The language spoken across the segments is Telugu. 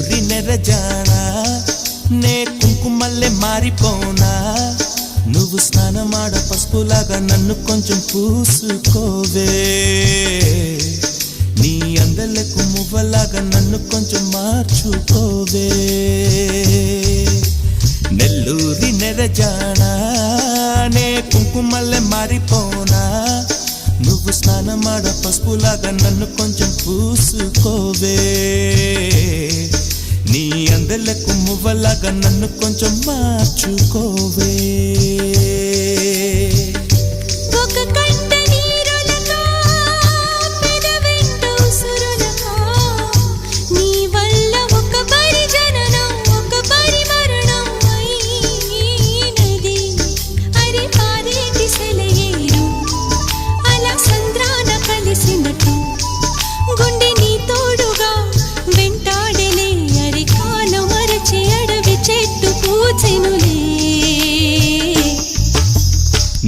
నెల్లూరి నెరజానా నే కుంకుమల్లె మారిపోనా నువ్వు స్నానమాడ పసుపులాగా నన్ను కొంచెం పూసుకోవే నీ అందలకు మువ్వలాగా నన్ను కొంచెం మార్చుకోవే నెల్లూరి నెరజానా నే కుంకుమల్లె మారిపోనా నువ్వు స్నానమాడ పసుపులాగా నన్ను కొంచెం పూసుకోవే నీ అందలకు మువ్వలాగా నన్ను కొంచెం మార్చుకోవే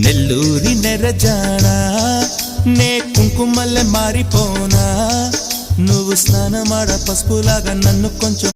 నెల్లూరి నెరజానా నే కుంకుమల్లె మారిపోనా నువ్వు స్నానమాడ పసుపులాగా నన్ను కొంచెం